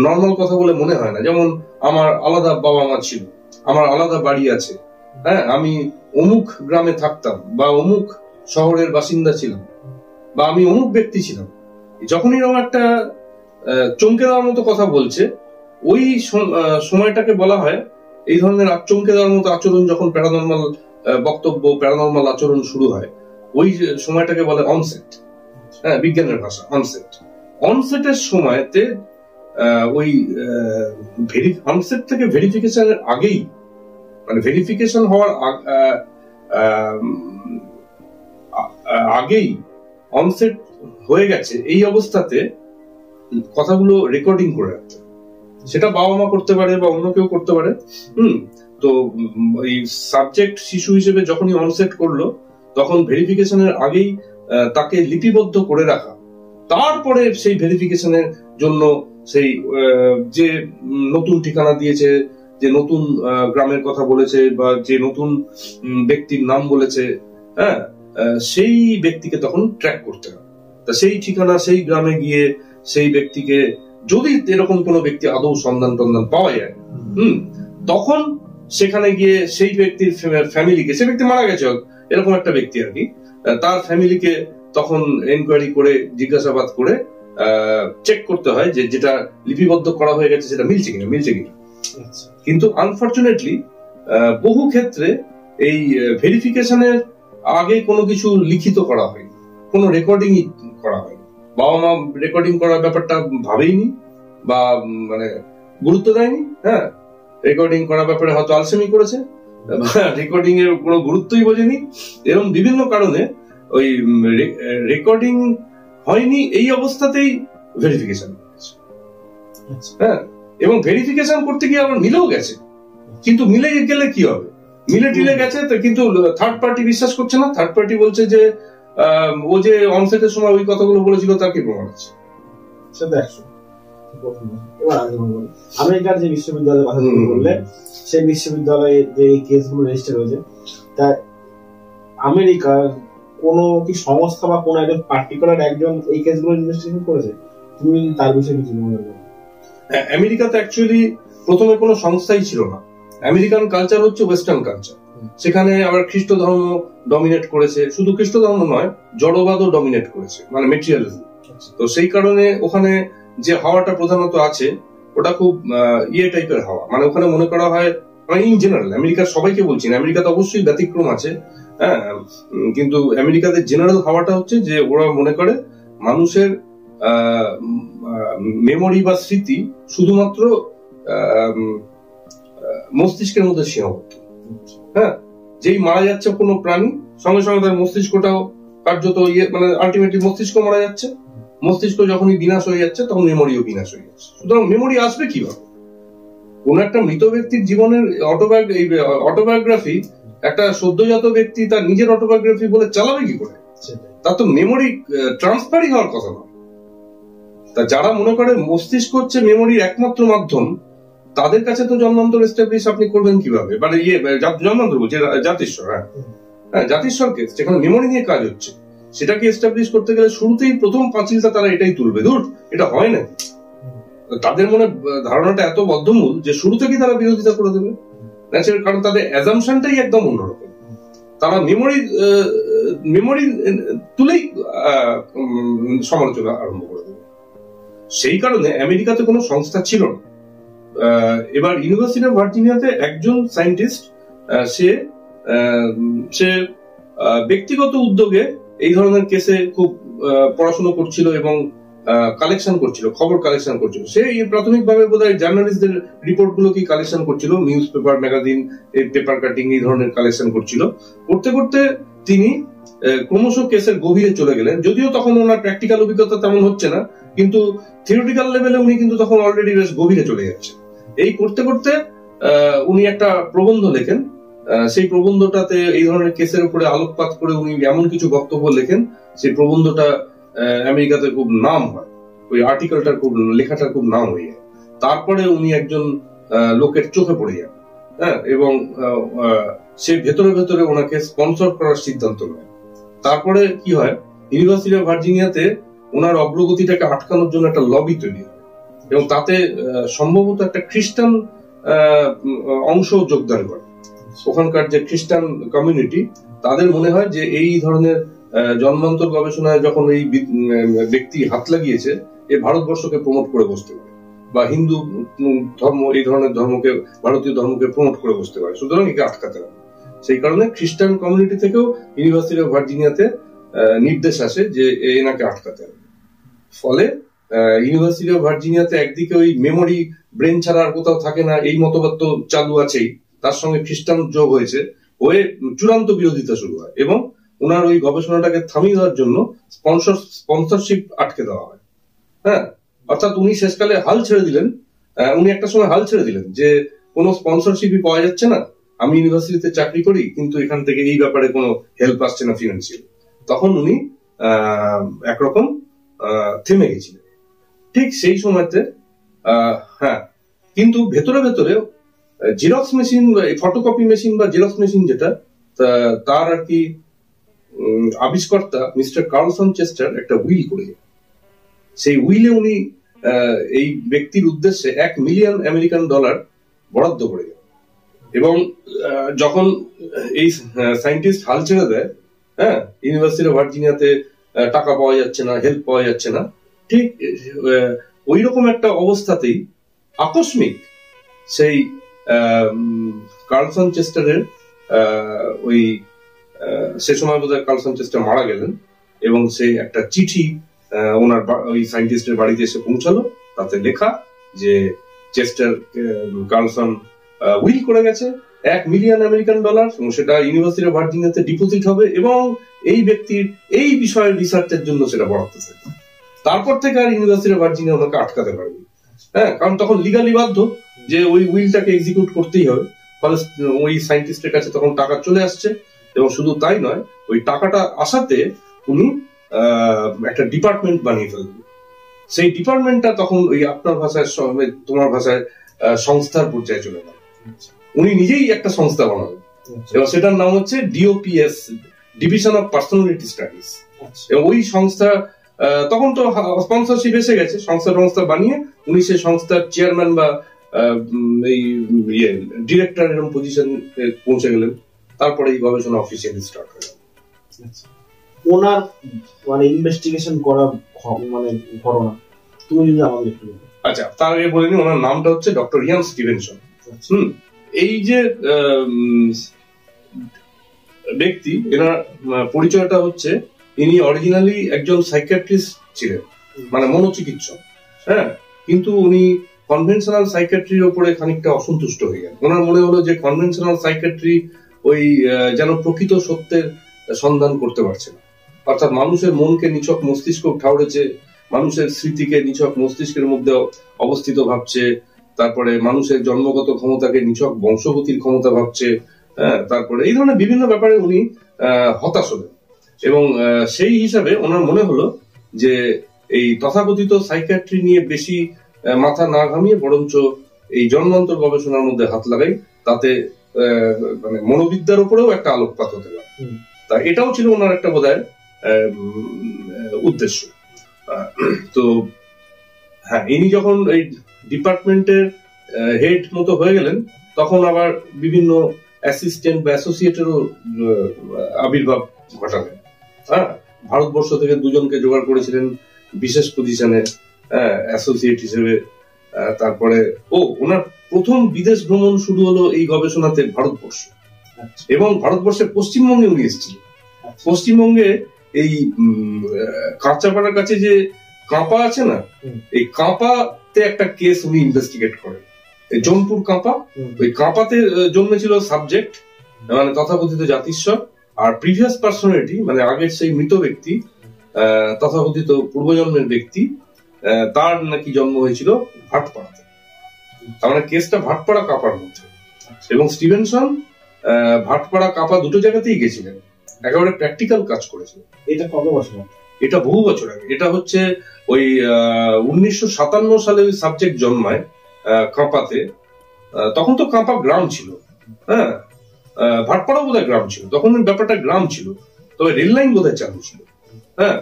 নর্মাল কথা বলে মনে হয় না, যেমন আমার আলাদা বাবা মা ছিল, আমার আলাদা বাড়ি আছে, আমি অমুক গ্রামে থাকতাম বা অমুক শহরের বাসিন্দা ছিলাম বা আমি অমুক ব্যক্তি ছিলাম, যখন এরকম একটা চমকে দেওয়ার মতো কথা বলছে, ওই সময়টাকে বলা হয়, এই ধরনের চমকে দেওয়ার মতো আচরণ যখন প্যারানর্মাল বক্তব্য, প্যারানর্মাল আচরণ শুরু হয়, ওই সময়টাকে বলে অনসেট। বিজ্ঞানের ভাষা অনসেট। অনসেটের সময়তে ওই অনসেট থেকে ভেরিফিকেশনের আগেই, মানে ভেরিফিকেশন হওয়ার আগেই অনসেট হয়ে গেছে, এই অবস্থাতে কথাগুলো রেকর্ডিং করে রাখতে, সেটা বাবা মা করতে পারে বা অন্য কেউ করতে পারে। তো এই সাবজেক্ট শিশু হিসেবে যখনই অনসেট করলো, তখন ভেরিফিকেশনের আগেই তাকে লিপিবদ্ধ করে রাখা, তারপরে সেই ভেরিফিকেশনের জন্য সেই যে নতুন ঠিকানা দিয়েছে, যে নতুন গ্রামের কথা বলেছে বা যে নতুন ব্যক্তির নাম বলেছে, সেই ব্যক্তিকে তখন ট্র্যাক করতে হবে। তা সেই ঠিকানা, সেই গ্রামে গিয়ে সেই ব্যক্তিকে, যদি এরকম কোনো ব্যক্তি আদৌ সন্ধান পাওয়া যায়, তখন সেখানে গিয়ে সেই ব্যক্তির ফ্যামিলিকে, সে ব্যক্তি মারা গেছে এরকম একটা ব্যক্তি আর কি, তার ফ্যামিলিকে তখন এনকোয়ারি করে, জিজ্ঞাসাবাদ করে চেক করতে হয় যে যেটা লিপিবদ্ধ করা হয়ে গেছে সেটা মিলছে কিনা। কিন্তু আনফরচুনেটলি বহু ক্ষেত্রে এই ভেরিফিকেশনের আগে কোনো কিছু লিখিত করা হয়নি, কোনো রেকর্ডিং করা হয়নি। বাবা মা রেকর্ডিং করার ব্যাপারটা ভাবেইনি বা মানে গুরুত্ব দেয়নি। রেকর্ডিং করার ব্যাপারে হয়তো আলসেমি করেছে, রেকর্ডিং এর কোনো গুরুত্বই বোঝেনি, এরকম বিভিন্ন কারণে ওই রেকর্ডিং হয়নি। এই অবস্থাতেই ভেরিফিকেশন হয়েছে। এবং ভেরিফিকেশন করতে গিয়ে আবার মিলেও গেছে, কিন্তু মিলে গেলে কি হবে, মিলে টিলে গেছে কিন্তু থার্ড পার্টি বিশ্বাস করছে না। থার্ড পার্টি বলছে যে ও যে অনসেটের সময় ওই কথাগুলো বলেছিল তার কি প্রমাণ আছে। আমেরিকার যে বিশ্ববিদ্যালয়ের কথা বললে, সেই বিশ্ববিদ্যালয়ে যে কেসগুলো রেজিস্টার হয়েছে, তা আমেরিকার কোন কি সংস্থা বা কোন একজন পার্টিকুলার একজন এই কেসগুলো ইনভেস্টিগেশন করেছে? তুমি তার বিষয়ে কিছু মনে করো? আমেরিকাতে অ্যাকচুয়ালি প্রথমে কোনো সংস্থাই ছিল না। আমেরিকান কালচার হচ্ছে ওয়েস্টার্ন কালচার, সেখানে আবার খ্রিস্ট ধর্ম ডমিনেট করেছে। শুধু খ্রিস্ট ধর্ম নয়, জড়বাদও ডমিনেট করেছে, মানে মেটেরিয়ালিজম। তো সেই কারণে ওখানে যে হাওয়াটা প্রধানত আছে ওটা খুব টাইপের হাওয়া, মানে ওখানে মনে করা হয়, মানে ইন জেনারেল আমেরিকার সবাইকে বলছি না, আমেরিকাতে অবশ্যই ব্যতিক্রম আছে, হ্যাঁ, কিন্তু আমেরিকাতে জেনারেল হাওয়াটা হচ্ছে যে ওরা মনে করে মানুষের মেমোরি বা স্মৃতি শুধুমাত্র মস্তিষ্কের মধ্যে সীমাবদ্ধ। হ্যাঁ, যেই মারা যাচ্ছে কোনো প্রাণী সঙ্গে সঙ্গে তার মস্তিষ্কটাও কার্যত মানে আলটিমেটলি মস্তিষ্ক মারা যাচ্ছে, মস্তিষ্ক যখনই বিনাশ হয়ে যাচ্ছে তখন মেমোরিও বিনাশ হয়ে যাচ্ছে। সুতরাং মেমোরি আসবে কিভাবে? কোন একটা মৃত ব্যক্তির জীবনের অটোবায়োগ্রাফি একটা সদ্যজাত ব্যক্তি তার নিজের অটোবায়োগ্রাফি বলে চালাবে কি করে? তার তো মেমোরি ট্রান্সফারই হওয়ার কথা নয়। তা যারা মনে করে মস্তিষ্ক হচ্ছে মেমোরির একমাত্র মাধ্যম, তাদের কাছে তো জন্মান্তর এস্টাবলিশ আপনি করবেন কিভাবে? মানে জন্মান্তর বলছে জাতিস্বর। হ্যাঁ, জাতিস্বরকে যেখানে মেমোরি নিয়ে কাজ হচ্ছে সেটাকে এস্টাবলিশ করতে গেলে শুরুতেই প্রথম পাঁচিলটা তারা এটাই তুলবে, ধুর এটা হয় না। তাদের মনে ধারণাটা এত বদ্ধমূল যে শুরু থেকেই তারা বিরোধিতা করে দেবে, কারণ তাদের অ্যাজাম্পশনটাই একদম অন্যরকম। তারা মেমোরি তুলেই সমালোচনা আরম্ভ করে দেবে। সেই কারণে আমেরিকাতে কোনো সংস্থা ছিল না। এবার ইউনিভার্সিটি অফ ভার্জিনিয়াতে একজন সায়েন্টিস্ট সে ব্যক্তিগত উদ্যোগে এই ধরনের কেসে খুব পড়াশোনা করছিল এবং কালেকশন করছিল, খবর কালেকশন করছিল। সে প্রাথমিকভাবে বোধহয় জার্নালিস্টদের রিপোর্ট গুলো কি কালেকশন করছিল, news paper, magazine, paper cutting এই ধরনের কালেকশন করছিল। করতে করতে তিনি ক্রমশ কেসের গভীরে চলে গেলেন। যদিও তখন ওনার প্র্যাকটিক্যাল অভিজ্ঞতা তেমন হচ্ছে না, কিন্তু থিওরিটিক্যাল লেভেলে উনি কিন্তু তখন অলরেডি বেশ গভীরে চলে যাচ্ছেন। এই করতে করতে উনি একটা প্রবন্ধ লেখেন। সেই প্রবন্ধটাতে এই ধরনের কেসের উপরে আলোকপাত করে উনি এমন কিছু বক্তব্য লেখেন, সেই প্রবন্ধটা আমেরিকাতে খুব নাম হয়, ওই আর্টিকেলটার খুব, লেখাটার খুব নাম হয়ে যায়। তারপরে উনি একজন লোকের চোখে পড়ে যান। হ্যাঁ, এবং সে ভেতরে ভেতরে ওনাকে স্পন্সর করার সিদ্ধান্ত নেয়। তারপরে কি হয়, ইউনিভার্সিটি অফ ভার্জিনিয়াতে ওনার অগ্রগতিটাকে আটকানোর জন্য একটা লবি তৈরি হয় এবং তাতে সম্ভবত একটা খ্রিস্টান অংশ যোগদান করে। ওখানকার যে খ্রিস্টান কমিউনিটি, তাদের মনে হয় যে এই ধরনের জন্মান্তর গবেষণায় যখন এই ব্যক্তি হাত লাগিয়েছে, এ ভারতবর্ষকে প্রমোট করে বসতে পারে বা হিন্দু ধর্ম, এই ধরনের ধর্মকে, ভারতীয় ধর্মকে প্রমোট করে বসতে পারে, সুতরাং একে আটকাতে হবে। সেই কারণে খ্রিস্টান কমিউনিটি থেকেও ইউনিভার্সিটি অফ ভার্জিনিয়াতে নির্দেশ আসে যে এনাকে আটকাতে হবে। ফলে ইউনিভার্সিটি অফ ভার্জিনিয়াতে একদিকে ওই মেমোরি ব্রেন ছাড়া আর কোথাও থাকে না এই মতবাদ তো চালু আছেই, তার সঙ্গে খ্রিস্টান যোগ হয়েছে, হয়ে চূড়ান্ত বিরোধিতা শুরু হয় এবং ওনার ওই গবেষণাটাকে থামিয়ে দেওয়ার জন্য স্পন্সরশিপ আটকে দেওয়া হয়। হ্যাঁ, অর্থাৎ উনি শেষকালে হাল ছেড়ে দিলেন। উনি একটা সময় হাল ছেড়ে দিলেন যে কোনো স্পন্সরশিপই পাওয়া যাচ্ছে না, আমি ইউনিভার্সিটিতে চাকরি করি কিন্তু এখান থেকে এই ব্যাপারে কোনো হেল্প আসছে না ফিনান্সিয়াল। তখন উনি একরকম থেমে গেছিলেন। ঠিক সেই সময়তে হ্যাঁ, কিন্তু ভেতরে ভেতরে জেরক্স মেশিন, ফটোকপি মেশিন বা জেরক্স মেশিন যেটা, তার আর কি আবিষ্কর্তা মিস্টার কার্লসন চেস্টার একটা উইল করে, সেই উইলে উনি এই ব্যক্তির উদ্দেশ্যে $1 মিলিয়ন আমেরিকান বরাদ্দ করে দেন। এবং যখন এই সায়েন্টিস্ট হাল ছেড়ে দেয়, হ্যাঁ, ইউনিভার্সিটি অফ ভার্জিনিয়াতে টাকা পাওয়া যাচ্ছে না, হেল্প পাওয়া যাচ্ছে না, ঠিক ওই রকম একটা অবস্থাতেই আকস্মিক সেই কার্লসন চেস্টারের ওই সে সময় বোধহয় কার্লসন চেস্টার মারা গেলেন এবং সেই একটা চিঠি ওনার ওই সায়েন্টিস্টের বাড়িতে এসে পৌঁছালো, তাতে লেখা যে চেস্টার কার্লসন উইল করে গেছে $1 মিলিয়ন আমেরিকান, এবং সেটা ইউনিভার্সিটি অফ ভার্জিনিয়াতে ডিপোজিট হবে এবং এই ব্যক্তির এই বিষয়ের রিসার্চের জন্য সেটা বরাদ্দ থাকবে। তারপর থেকে আর ইউনিভার্সিটি অফ ভার্জিনিয়া ওনাকে আটকাতে পারেনি। হ্যাঁ, কারণ তখন লিগালি বাধ্য যে ওই উইলটাকে এক্সিকিউট করতেই হবে। ফলে ওই সায়েন্টিস্টের কাছে তখন টাকা চলে আসছে এবং শুধু তাই নয়, ওই টাকাটা আসাতে উনি একটা ডিপার্টমেন্ট বানিয়ে ফেলবেন। সেই ডিপার্টমেন্টটা তখন ওই আপনার ভাষায়, তোমার ভাষায় সংস্থার পর্যায়ে চলে গেল। উনি নিজেই একটা সংস্থা বানাবেন এবং সেটার নাম হচ্ছে DOPS, division of personality studies. এবং ওই সংস্থা তখন তো স্পন্সরশিপ এসে গেছে, সংস্থা বানিয়ে উনি সেই সংস্থার চেয়ারম্যান বা এই ডিরেক্টর এরকম পজিশন পৌঁছে গেলেন। তারপরে এই গবেষণা অফিসিয়ালি স্টার্ট হয়ে গেল। ওনার মানে ইনভেস্টিগেশন করা মানে ঘটনা তুমি যদি আমাদের একটু। আচ্ছা, তার আগে বলে নি, ওনার নামটা হচ্ছে ডক্টর ইয়ান স্টিভেনসন। এই যে ব্যক্তি, এনার পরিচয়টা হচ্ছে ইনি অরিজিনালি একজন সাইকিয়াট্রিস্ট ছিলেন, মানে মনোচিকিৎসক। হ্যাঁ, কিন্তু উনি কনভেনশনাল সাইকিয়াট্রির উপরে খানিকটা অসন্তুষ্ট হয়ে গেলেন। ওনার মনে হলো যে কনভেনশনাল সাইকিয়াট্রি ওই যেন প্রকৃত সত্যের সন্ধান করতে পারছে না, অর্থাৎ মানুষের মনকে নিছক মস্তিষ্ক ঠাউরেছে, মানুষের স্মৃতিকে নিছক মস্তিষ্কের মধ্যে অবস্থিত ভাবছে, তারপরে মানুষের জন্মগত ক্ষমতাকে নিছক বংশগতির ক্ষমতা ভাবছে, তারপরে এই ধরনের বিভিন্ন ব্যাপারে উনি হতাশ হলেন। এবং সেই হিসাবে ওনার মনে হলো যে এই তথাকথিত সাইকিয়াট্রি নিয়ে বেশি মাথা না ঘামিয়ে বরঞ্চ এই জন্মান্তর গবেষণার মধ্যে হাত লাগাই, তাতে মানে মনোবিদ্যার উপরেও একটা আলোকপাত হতে পারে। তা এটাও ছিল ওনার একটা বোধহয় উদ্দেশ্য। তো হ্যাঁ, ইনি যখন এই ডিপার্টমেন্টের হেড মতো হয়ে গেলেন, তখন আবার বিভিন্ন অ্যাসিস্ট্যান্ট বা অ্যাসোসিয়েটেরও আবির্ভাব ঘটালেন। হ্যাঁ, ভারতবর্ষ থেকে দুজনকে জোগাড় করেছিলেন বিশেষ পজিশনে অ্যাসোসিয়েট হিসেবে। তারপরে ওনার প্রথম বিদেশ ভ্রমণ শুরু হলো এই গবেষণাতে ভারতবর্ষ, এবং ভারতবর্ষের পশ্চিমবঙ্গে উনি এসেছিলেন। পশ্চিমবঙ্গে এই কাঁচাপাড়ার কাছে যে কাঁপা আছে না, এই কাঁপাতে একটা কেস উনি ইনভেস্টিগেট করেন, জোনপুর কাঁপা। ওই কাঁপাতে জন্মেছিল সাবজেক্ট, মানে তথাকথিত জাতিস্বর, আর প্রিভিয়াস পার্সোনালিটি মানে আগের সেই মৃত ব্যক্তি, তথাকথিত পূর্বজন্মের ব্যক্তি, তার নাকি জন্ম হয়েছিল ভাটপাড়াতে। তার মানে কেসটা ভাটপাড়া কাঁপার মধ্যে। এবং স্টিভেনসন ভাটপাড়া কাঁপা দুটো জায়গাতেই গেছিলেন, একেবারে প্র্যাকটিক্যাল কাজ করেছিলেন। এটা কত বছর? এটা বহু বছর আগে। এটা হচ্ছে ওই 1957 সালে ওই সাবজেক্ট জন্মায় কাঁপাতে। তখন তো কাঁপা গ্রাম ছিল, হ্যাঁ, ভাটপাড়াও বোধহয় গ্রাম ছিল, তখন ব্যাপারটা গ্রাম ছিল, তবে রেল লাইন বোধহয় চালু ছিল। হ্যাঁ,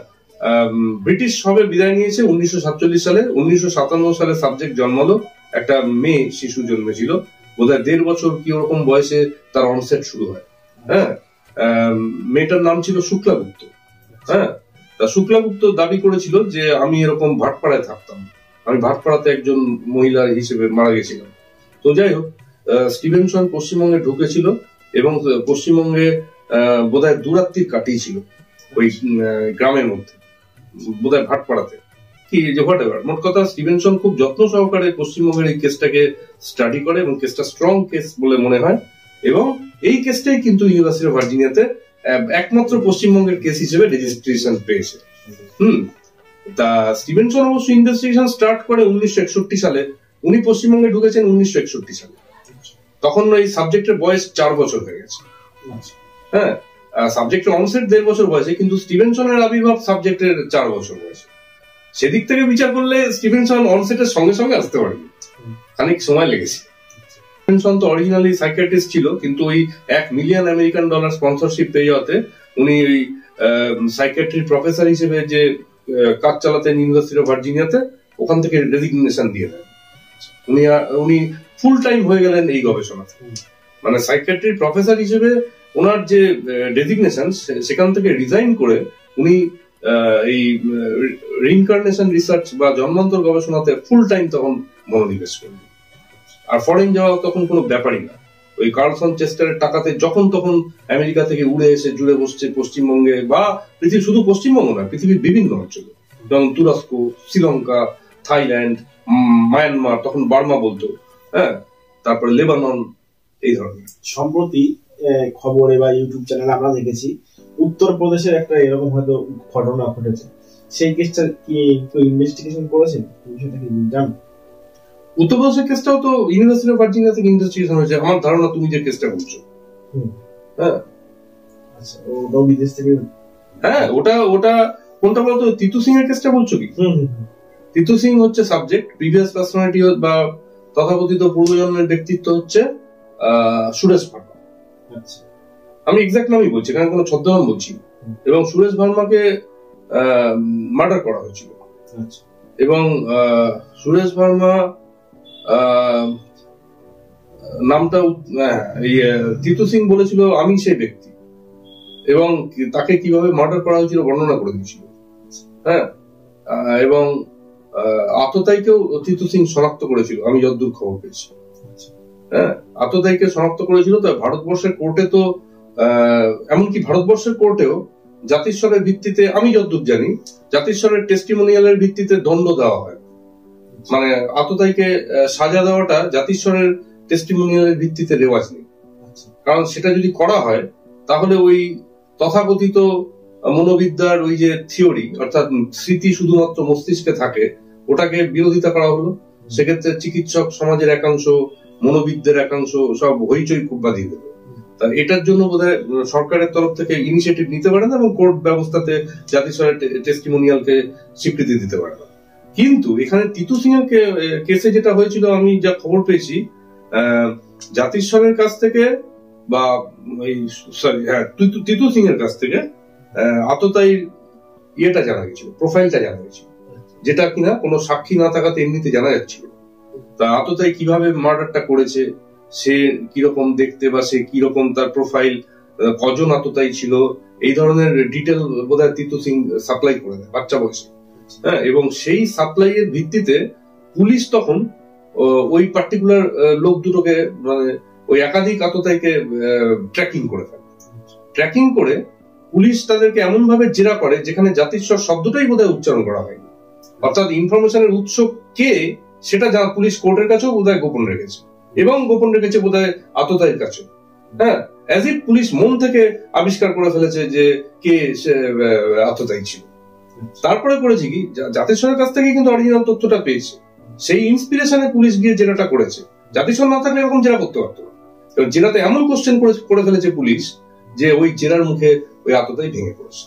ব্রিটিশ সবে বিদায় নিয়েছে 1947 সালে। 1957 সালে সাবজেক্ট জন্মালো, একটা মেয়ে শিশু জন্মেছিল, বোধহয় 1.5 বছর কি ওরকম বয়সে তার অনসেট শুরু হয়। হ্যাঁ, মেয়েটার নাম ছিল শুক্লাগুপ্ত। হ্যাঁ, তা শুক্লাগুপ্ত দাবি করেছিল যে আমি এরকম ভাটপাড়ায় থাকতাম, আমি ভাটপাড়াতে একজন মহিলা হিসেবে মারা গেছিলাম। তো যাই হোক, স্টিভেনসন পশ্চিমবঙ্গে ঢুকেছিল এবং পশ্চিমবঙ্গে বোধহয় 2 রাত্রি কাটিয়েছিল ওই গ্রামের মধ্যে, বোধহয় ভাটপাড়াতে কি যে হোয়াটএভার। মোট কথা, স্টিভেনসন খুব যত্ন সহকারে পশ্চিমবঙ্গের এই কেসটাকে স্টাডি করে এবং কেসটা স্ট্রং কেস বলে মনে হয়। এবং এই কেসটাই কিন্তু ইউনিভার্সিটি অফ ভার্জিনিয়াতে একমাত্র পশ্চিমবঙ্গের কেস হিসেবে রেজিস্ট্রেশন পেয়েছে। তা স্টিভেনসন অবশ্য ইনভেস্টিগেশন স্টার্ট করে 1961 সালে। উনি পশ্চিমবঙ্গে ঢুকেছেন 1961 সালে। তখন ওই সাবজেক্টের বয়স 4 বছর হয়ে গেছে। হ্যাঁ, সাবজেক্টের অনসেট 1.5 বছর বয়সে, কিন্তু স্টিভেনসনের আবির্ভাব সাবজেক্টের 4 বছর বয়সে। সেদিক থেকে বিচার করলে স্টিভেনসন অনসেটের সঙ্গে সঙ্গে আসতে পারেনি, খানিক সময় লেগেছে। স্টিভেনসন তো অরিজিনালি সাইকিয়াট্রিস্ট ছিল, কিন্তু ওই $1 মিলিয়ন স্পন্সরশিপ পেয়ে যাওয়াতে উনি ওই সাইকিয়াট্রি প্রফেসর হিসেবে যে কাজ চালাতেন ইউনিভার্সিটি অফ ভার্জিনিয়াতে, ওখান থেকে রেজিগনেশন দিয়ে দেন। উনি ফুল টাইম হয়ে গেলেন এই গবেষণাতে, মানে সাইকিয়াট্রি প্রফেসর হিসেবে ওনার যে ডেজিগনেশন, সেখান থেকে রিজাইন করে উনি এই রিইনকার্নেশন রিসার্চ বা জন্মান্তর গবেষণাতে ফুল টাইম তখন মনোনিবেশ করলেন। আর ফরেন যাওয়া তখন কোনো ব্যাপারই না। ওই কার্লসন চেস্টারের টাকাতে যখন তখন আমেরিকা থেকে উড়ে এসে জুড়ে বসছে পশ্চিমবঙ্গে, বা পৃথিবীর শুধু পশ্চিমবঙ্গ না, পৃথিবীর বিভিন্ন অঞ্চলে, যেমন তুরস্ক, শ্রীলঙ্কা, থাইল্যান্ড, মায়ানমার, তখন বার্মা বলতো, হ্যাঁ, তারপরে লেবানন, এই ধরনের। সম্প্রতি খবরে বা ইউটিউব চ্যানেলে আমরা দেখেছি উত্তরপ্রদেশের একটা এরকম হয়তো ঘটনা ঘটেছে। সেই কেসটা কি কেউ ইনভেস্টিগেশন করেছেন? বিষয়টা কি জানো? উত্তরপ্রদেশের কেসটাও তো ইউনিভার্সিটি অফ ভার্জিনিয়া থেকে ইনভেস্টিগেশন হয়েছে, আমার ধারণা তুমি যে কেসটা বলছো। হ্যাঁ, আচ্ছা, ওটাও বিদেশ থেকে? হ্যাঁ, ওটা কোনটা বলতো? তিতু সিং এর কেসটা বলছো কি? তিতু সিং হচ্ছে সাবজেক্ট, প্রিভিয়াস পার্সোনালিটি বা তথাকথিত পূর্বজন্মের ব্যক্তিত্ব হচ্ছে সুরেশ ভার্মা। আমি এক্সাক্ট নামই বলছি, কারণ কোনো ছদ্মনাম বলছি। এবং সুরেশ ভার্মাকে মার্ডার করা হয়েছিল। এবং সুরেশ ভার্মা নামটা তিতু সিং বলেছিল আমি সেই ব্যক্তি, এবং তাকে কিভাবে মার্ডার করা হয়েছিল বর্ণনা করে দিয়েছিল। হ্যাঁ, এবং আততায়ীকেও তিতু সিং শনাক্ত করেছিল, আমি যতদূর খবর পেয়েছি। হ্যাঁ, আততায়ীকে শনাক্ত করেছিল। তো ভারতবর্ষের কোর্টে তো এমনকি ভারতবর্ষের কোর্টেও জাতিস্বরের ভিত্তিতে, আমি যতদূর জানি, জাতিস্বরের টেস্টিমোনিয়ালের ভিত্তিতে দণ্ড দেওয়া হয়। মানে আততায়ীকে সাজা দেওয়াটা জাতিস্বরের টেস্টিমোনিয়ালের ভিত্তিতে রেওয়াজ নেই। কারণ সেটা যদি করা হয় তাহলে ওই তথাকথিত মনোবিদ্যার ওই যে থিওরি, অর্থাৎ স্মৃতি শুধুমাত্র মস্তিষ্কে থাকে, ওটাকে বিরোধিতা করা হলো। সেক্ষেত্রে চিকিৎসক সমাজের একাংশ, মনোবিদদের একাংশ সব হইচই খুব বাঁধিয়ে দেবে। তা এটার জন্য বোধহয় সরকারের তরফ থেকে ইনিশিয়েটিভ নিতে পারে না এবং কোর্ট ব্যবস্থাতে জাতিস্বরের টেস্টিমোনিয়ালকে স্বীকৃতি দিতে পারে না। কিন্তু এখানে তিতু সিং এর কেসে যেটা হয়েছিল, আমি যা খবর পেয়েছি, জাতিস্বরের কাছ থেকে বা তিতু সিং এর কাছ থেকে আততায়ীর ইয়েটা জানা গেছিল, প্রোফাইলটা জানা গেছিল, যেটা কিনা কোনো সাক্ষী না থাকাতে এমনিতে জানা যাচ্ছিল। তা আততায়ী কিভাবে মার্ডারটা করেছে, সে কিরকম দেখতে বা সে কিরকম তার প্রোফাইল, কজন আততায়ী ছিল, এই ধরনের ডিটেল বোধহয় তিতু সিং সাপ্লাই করে দেয় বাচ্চা বয়সে। হ্যাঁ, এবং সেই সাপ্লাই এর ভিত্তিতে পুলিশ তখন ওই পার্টিকুলার লোক দুটোকে, মানে ওই একাধিক আততায়ীকে ট্র্যাকিং করে ফেলে। ট্র্যাকিং করে পুলিশ তাদেরকে এমন ভাবে জেরা করে যেখানে জাতিস্বর শব্দটাই বোধহয় উচ্চারণ করা হয়নি। অর্থাৎ ইনফরমেশনের উৎস কে সেটা পুলিশ কোর্টের কাছেও বোধহয় গোপন রেখেছে, এবং গোপন রেখেছে বোধহয় আততায়ীর কাছেও। হ্যাঁ, অ্যাজ ইফ পুলিশ মন থেকে আবিষ্কার করে ফেলেছে যে কে আততায়ী ছিল। তারপরে করেছে কি, জাতিস্বরের কাছ থেকে কিন্তু অরিজিনাল তথ্যটা পেয়েছে, সেই ইন্সপিরেশনে পুলিশ গিয়ে জেরাটা করেছে। জাতিস্বর না থাকলে এরকম জেরা করতে পারতো না। জেরাতে এমন কোশ্চেন করে ফেলেছে পুলিশ যে ওই জেরার মুখে ওই আততায়ী ভেঙে পড়েছে।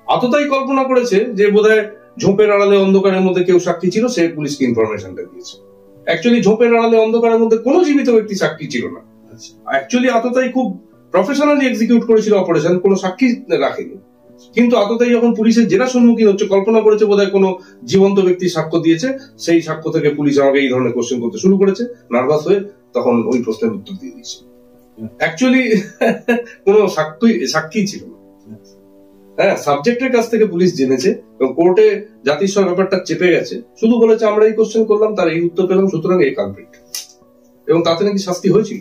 আততায়ী কল্পনা করেছে যে বোধহয় ঝোপের আড়ালে অন্ধকারের মধ্যে কেউ সাক্ষী ছিল, সে পুলিশকে ইনফরমেশনটা দিয়েছে। অ্যাকচুয়ালি ঝোপের আড়ালে অন্ধকারের মধ্যে কোনো জীবিত ব্যক্তি সাক্ষী ছিল না। অ্যাকচুয়ালি আততায়ী খুব প্রফেশনালি এক্সিকিউট করেছিল অপারেশন, কোনো সাক্ষী রাখেনি। কিন্তু আততায়ী যখন পুলিশের জেরা সম্মুখীন হচ্ছে, কল্পনা করেছে বোধহয় কোনো জীবন্ত ব্যক্তি সাক্ষ্য দিয়েছে, সেই সাক্ষ্য থেকে পুলিশ আমাকে এই ধরনের কোশ্চেন করতে শুরু করেছে। নার্ভাস হয়ে তখন ওই প্রশ্নের উত্তর দিয়ে দিয়েছে। অ্যাকচুয়ালি কোনো সাক্ষী ছিল না। হ্যাঁ, সাবজেক্টের কাছ থেকে পুলিশ জেনেছে এবং কোর্টে জাতিস্বর ব্যাপারটা চেপে গেছে, শুধু বলেছে আমরা এই কোশ্চেন করলাম, তার এই উত্তর পেলাম, সুতরাং এই কালপ্রিট। এবং তাতে নাকি শাস্তি হয়েছিল।